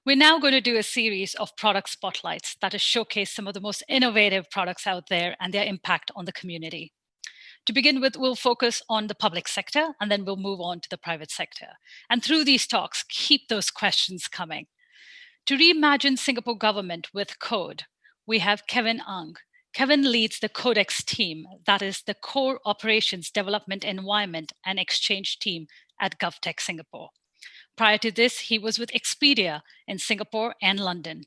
We're now going to do a series of product spotlights that is showcase some of the most innovative products out there and their impact on the community. To begin with, we'll focus on the public sector and then we'll move on to the private sector. And through these talks, keep those questions coming. To reimagine Singapore government with code, we have Kevin Ang. Kevin leads the Codex team, that is the core operations development environment and exchange team at GovTech Singapore. Prior to this, he was with Expedia in Singapore and London.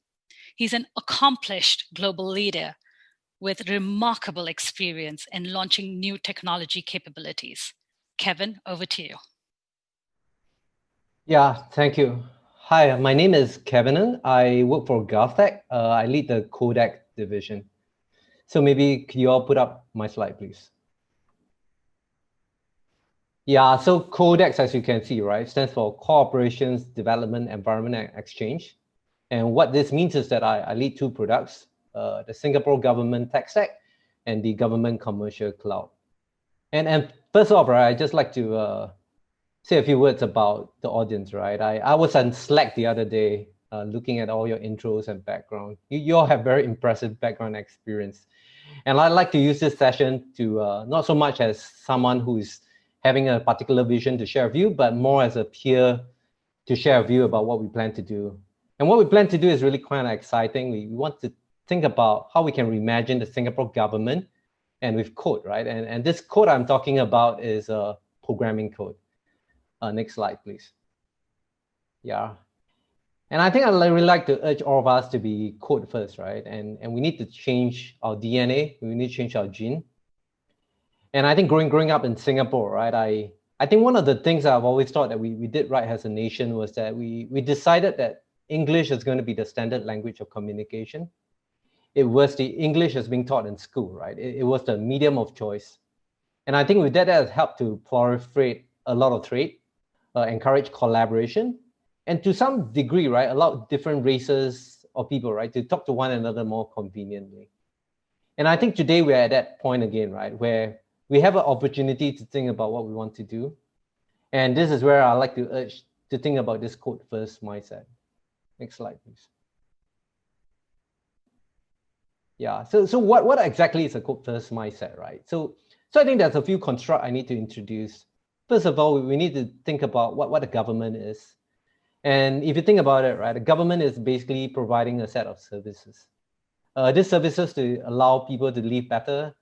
He's an accomplished global leader with remarkable experience in launching new technology capabilities. Kevin, over to you. Yeah, thank you. Hi, my name is Kevin. I work for GovTech. I lead the Codec division. So maybe could you all put up my slide, please? Yeah, so Codex, as you can see, right, stands for Cooperations, Development, Environment, and Exchange. And what this means is that I lead two products, the Singapore Government Tech Stack and the Government Commercial Cloud. And first off, right, I'd just like to say a few words about the audience, right? I was on Slack the other day, looking at all your intros and background. You all have very impressive background experience. And I'd like to use this session to, not so much as someone who's having a particular vision to share a view, but more as a peer to share a view about what we plan to do. And what we plan to do is really quite exciting. We want to think about how we can reimagine the Singapore government and with code, right? And this code I'm talking about is programming code. Next slide, please. Yeah. And I think I'd really like to urge all of us to be code first, right? And we need to change our DNA. We need to change our gene. And I think growing up in Singapore, right, I think one of the things I've always thought that we did right as a nation was that we decided that English is going to be the standard language of communication. It was the English as being taught in school, right? It was the medium of choice. And I think with that has helped to proliferate a lot of trade, encourage collaboration, and to some degree, right, allow different races of people, right, to talk to one another more conveniently. And I think today we're at that point again, right, where we have an opportunity to think about what we want to do. And this is where I like to urge to think about this code first mindset. Next slide, please. Yeah, so what exactly is a code first mindset, right? So I think there's a few constructs I need to introduce. First of all, we need to think about what a government is. And if you think about it, right, a government is basically providing a set of services. These services to allow people to live better,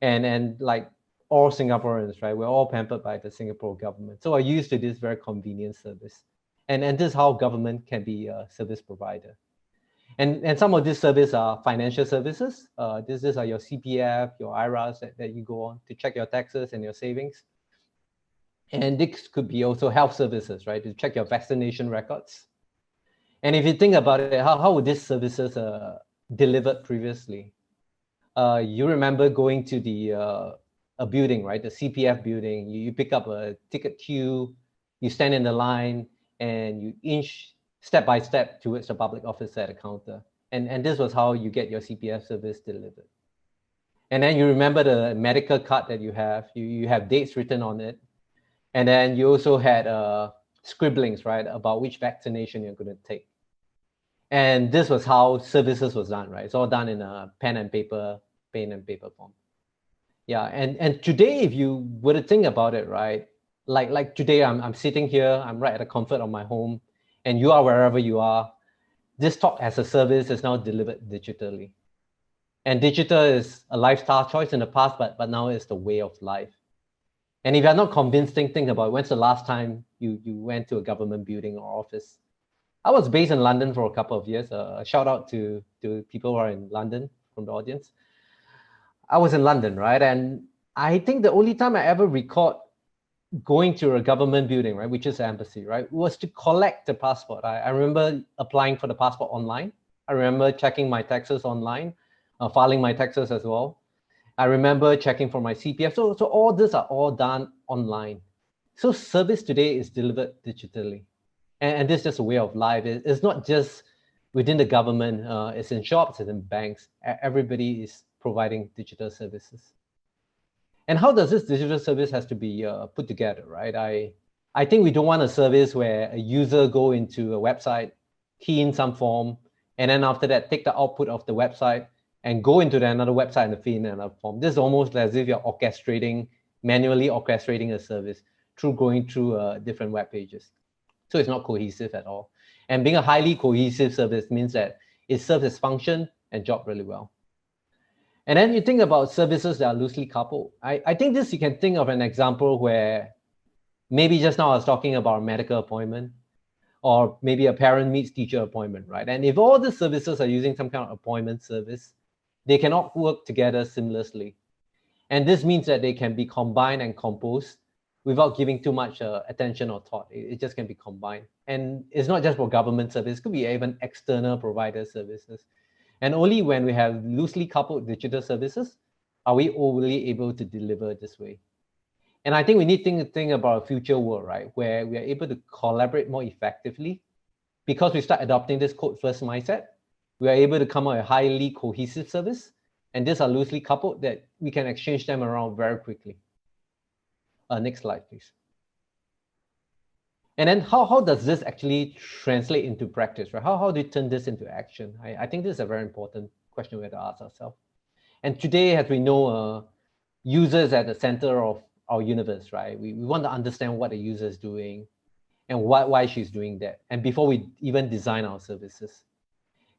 and like all Singaporeans, right, we're all pampered by the Singapore government. So are used to this very convenient service. And this is how government can be a service provider. And some of these services are financial services. These are your CPF, your IRAs that you go on to check your taxes and your savings. And this could be also health services, right, to check your vaccination records. And if you think about it, how would these services delivered previously? You remember going to the a building, right, the CPF building. You pick up a ticket queue, you stand in the line, and you inch step by step towards the public officer at the counter. And this was how you get your CPF service delivered. And then you remember the medical card that you have. You have dates written on it. And then you also had scribblings, right, about which vaccination you're going to take. And this was how services was done, right? It's all done in a pen and paper form. Yeah, and today, if you were to think about it, right, like today, I'm sitting here, I'm right at the comfort of my home, and you are wherever you are. This talk as a service is now delivered digitally. And digital is a lifestyle choice in the past, but now it's the way of life. And if you're not convinced, think about when's the last time you went to a government building or office. I was based in London for a couple of years. Shout out to people who are in London from the audience. I was in London, right? And I think the only time I ever recalled going to a government building, right, which is the embassy, right, was to collect the passport. I remember applying for the passport online. I remember checking my taxes online, filing my taxes as well. I remember checking for my CPF. So all this are all done online. So service today is delivered digitally. And this is just a way of life. It's not just within the government. It's in shops, it's in banks. Everybody is providing digital services. And how does this digital service has to be put together, right? I think we don't want a service where a user go into a website, key in some form, and then after that, take the output of the website and go into another website and fill in another form. This is almost as if you're manually orchestrating a service through going through different web pages. So it's not cohesive at all. And being a highly cohesive service means that it serves its function and job really well. And then you think about services that are loosely coupled. I think you can think of an example where maybe just now I was talking about a medical appointment, or maybe a parent meets teacher appointment, right? And if all the services are using some kind of appointment service, they cannot work together seamlessly. And this means that they can be combined and composed without giving too much attention or thought. It just can be combined. And it's not just for government service, it could be even external provider services. And only when we have loosely coupled digital services are we only able to deliver this way. And I think we need to think about a future world, right, where we are able to collaborate more effectively. Because we start adopting this code-first mindset, we are able to come up with a highly cohesive service, and these are loosely coupled that we can exchange them around very quickly. Next slide, please. And then how does this actually translate into practice, right? How do you turn this into action? I think this is a very important question we have to ask ourselves. And today, as we know, users at the center of our universe, right? We want to understand what the user is doing and why she's doing that. And before we even design our services.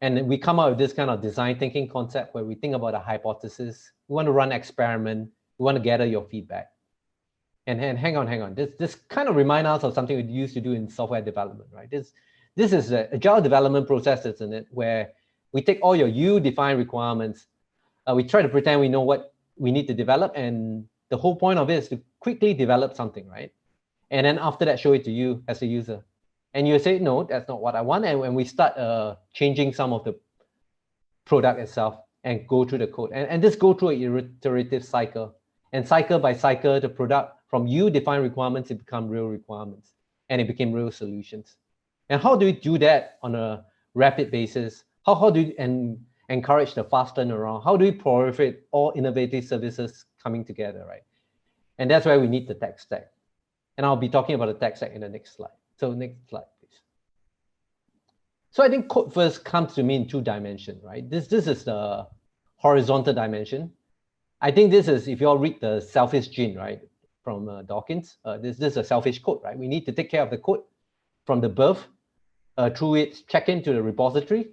And we come up with this kind of design thinking concept where we think about a hypothesis. We want to run an experiment. We want to gather your feedback. And hang on. This kind of reminds us of something we used to do in software development, right? This is an agile development process, isn't it? Where we take all your you-defined requirements. We try to pretend we know what we need to develop. And the whole point of it is to quickly develop something, right? And then after that, show it to you as a user. And you say, no, that's not what I want. And when we start changing some of the product itself and go through the code. And this go through an iterative cycle. And cycle by cycle, the product from you defined requirements, it become real requirements. And it became real solutions. And how do you do that on a rapid basis? How do you encourage the fast turnaround? How do we proliferate all innovative services coming together, right? And that's where we need the tech stack. And I'll be talking about the tech stack in the next slide. So next slide, please. So I think code first comes to me in two dimensions, right? This is the horizontal dimension. I think this is, if you all read the selfish gene, right, from Dawkins, this is a selfish code, right? We need to take care of the code from the birth, through its check-in to the repository,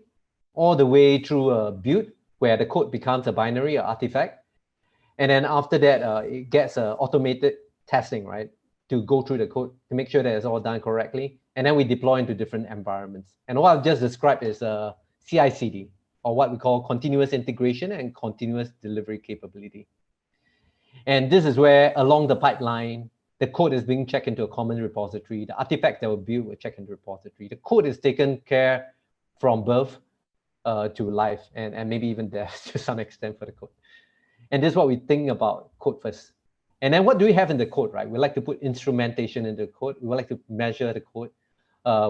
all the way through a build, where the code becomes a binary or artifact. And then after that, it gets automated testing, right, to go through the code to make sure that it's all done correctly. And then we deploy into different environments. And what I've just described is CI/CD, or what we call continuous integration and continuous delivery capability. And this is where along the pipeline, the code is being checked into a common repository. The artifacts that were built will check into the repository. The code is taken care from birth to life, and maybe even death to some extent for the code. And this is what we think about code first. And then what do we have in the code, right? We like to put instrumentation in the code. We like to measure the code.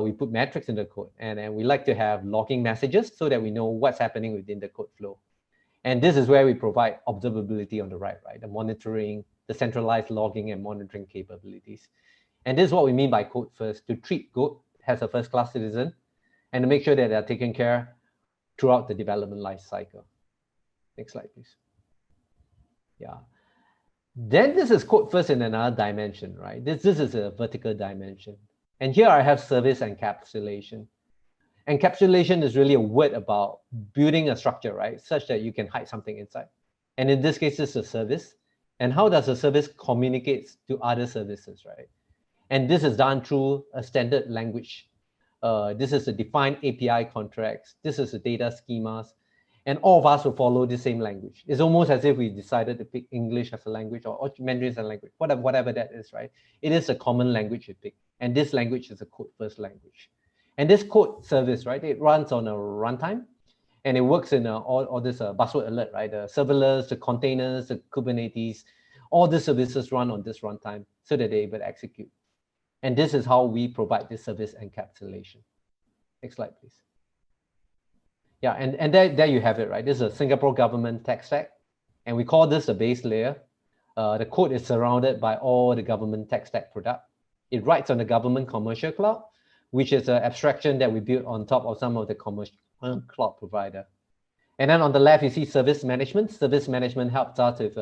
We put metrics in the code. And then we like to have logging messages so that we know what's happening within the code flow. And this is where we provide observability on the right? The monitoring, the centralized logging and monitoring capabilities. And this is what we mean by code first, to treat code as a first-class citizen and to make sure that they're taken care throughout the development life cycle. Next slide, please. Yeah. Then this is code first in another dimension, right? This is a vertical dimension. And here I have service encapsulation. Encapsulation is really a word about building a structure, right? Such that you can hide something inside. And in this case, it's a service. And how does a service communicate to other services, right? And this is done through a standard language. This is a defined API contracts. This is the data schemas. And all of us will follow the same language. It's almost as if we decided to pick English as a language or Mandarin as a language, whatever that is, right? It is a common language you pick. And this language is a code-first language. And this code service, right, it runs on a runtime. And it works in all this buzzword alert, right? The serverless, the containers, the Kubernetes, all the services run on this runtime so that they're able to execute. And this is how we provide this service encapsulation. Next slide, please. Yeah, and there you have it, right? This is a Singapore government tech stack, and we call this the base layer. The code is surrounded by all the government tech stack product. It rides on the government commercial cloud, which is an abstraction that we built on top of some of the commercial cloud provider. And then on the left, you see service management. Service management helps us with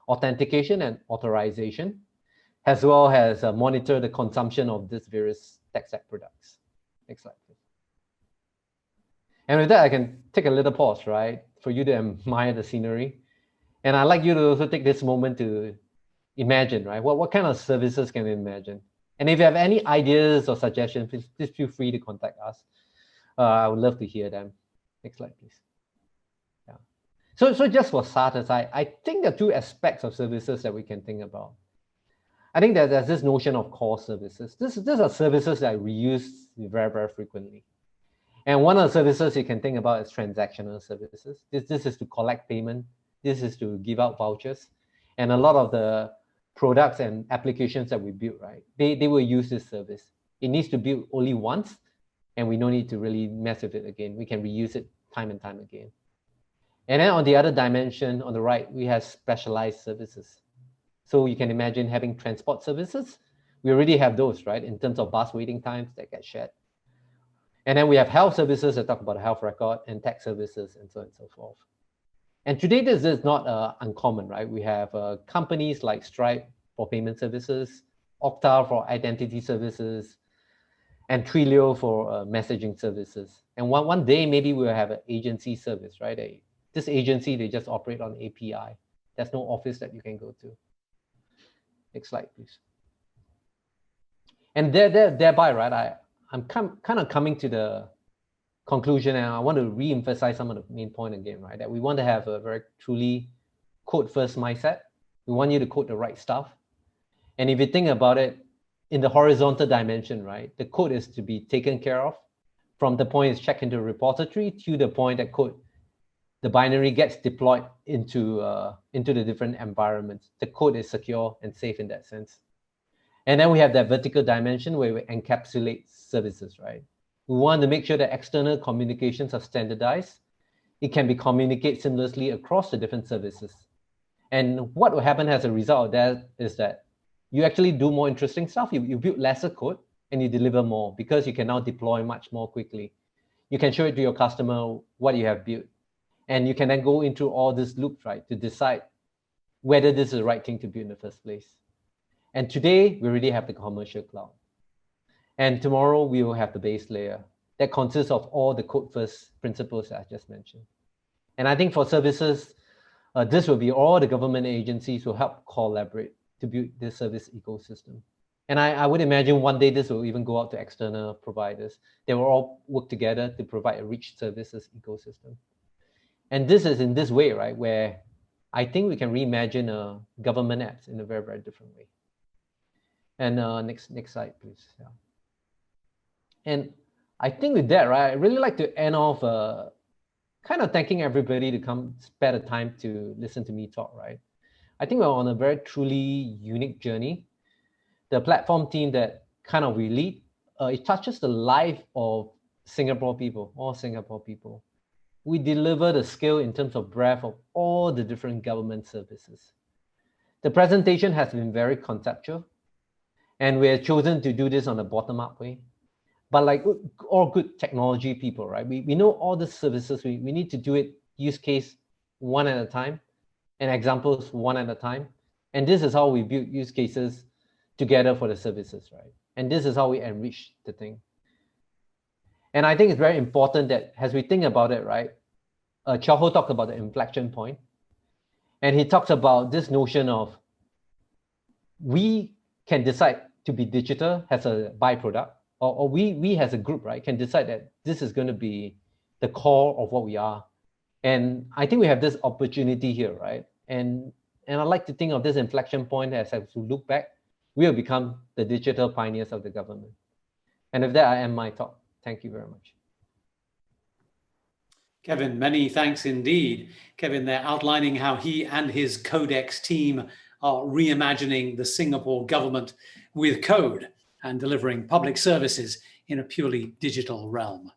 authentication and authorization, as well as monitor the consumption of these various tech stack products. Next slide, please. And with that, I can take a little pause, right, for you to admire the scenery. And I'd like you to also take this moment to imagine, right, what kind of services can we imagine? And if you have any ideas or suggestions, please feel free to contact us. I would love to hear them. Next slide, please. Yeah. So just for starters, I think there are two aspects of services that we can think about. I think that there's this notion of core services. These are services that we use very, very frequently. And one of the services you can think about is transactional services. This is to collect payment. This is to give out vouchers. And a lot of the products and applications that we build, right, they will use this service. It needs to build only once, and we don't need to really mess with it again. We can reuse it time and time again. And then on the other dimension, on the right, we have specialized services. So you can imagine having transport services. We already have those, right, in terms of bus waiting times that get shared. And then we have health services that talk about the health record, and tech services, and so on and so forth. And today, this is not uncommon, right? We have companies like Stripe for payment services, Okta for identity services, and Twilio for messaging services. And one day, maybe we'll have an agency service, right? This agency, they just operate on API. There's no office that you can go to. Next slide, please. And thereby, right, I'm kind of coming to the conclusion, and I want to re-emphasize some of the main point again, right? That we want to have a very truly code-first mindset. We want you to code the right stuff. And if you think about it, in the horizontal dimension, right, the code is to be taken care of from the point it's checked into a repository to the point that the binary gets deployed into the different environments. The code is secure and safe in that sense. And then we have that vertical dimension where we encapsulate services, right? We want to make sure that external communications are standardized. It can be communicated seamlessly across the different services. And what will happen as a result of that is that you actually do more interesting stuff. You build lesser code and you deliver more because you can now deploy much more quickly. You can show it to your customer what you have built. And you can then go into all these loops, right, to decide whether this is the right thing to build in the first place. And today, we already have the commercial cloud. And tomorrow, we will have the base layer that consists of all the code-first principles that I just mentioned. And I think for services, this will be all the government agencies will help collaborate to build this service ecosystem. And I would imagine one day this will even go out to external providers. They will all work together to provide a rich services ecosystem. And this is in this way, right, where I think we can reimagine government apps in a very, very different way. And next slide, please. Yeah. And I think with that, right, I'd really like to end off kind of thanking everybody to come spare the time to listen to me talk, right? I think we're on a very truly unique journey. The platform team that kind of we lead, it touches the life of Singapore people, all Singapore people. We deliver the scale in terms of breadth of all the different government services. The presentation has been very conceptual, and we have chosen to do this on a bottom-up way. But like all good technology people, right? We know all the services. We need to do it use case one at a time and examples one at a time. And this is how we build use cases together for the services, right? And this is how we enrich the thing. And I think it's very important that as we think about it, right? Chao Ho talked about the inflection point. And he talks about this notion of we can decide to be digital as a byproduct, or we as a group, right, can decide that this is going to be the core of what we are. And I think we have this opportunity here, right? And I like to think of this inflection point as we look back, we will become the digital pioneers of the government. And with that, I end my talk. Thank you very much. Kevin, many thanks indeed. Kevin there outlining how he and his Codex team are reimagining the Singapore government with code and delivering public services in a purely digital realm.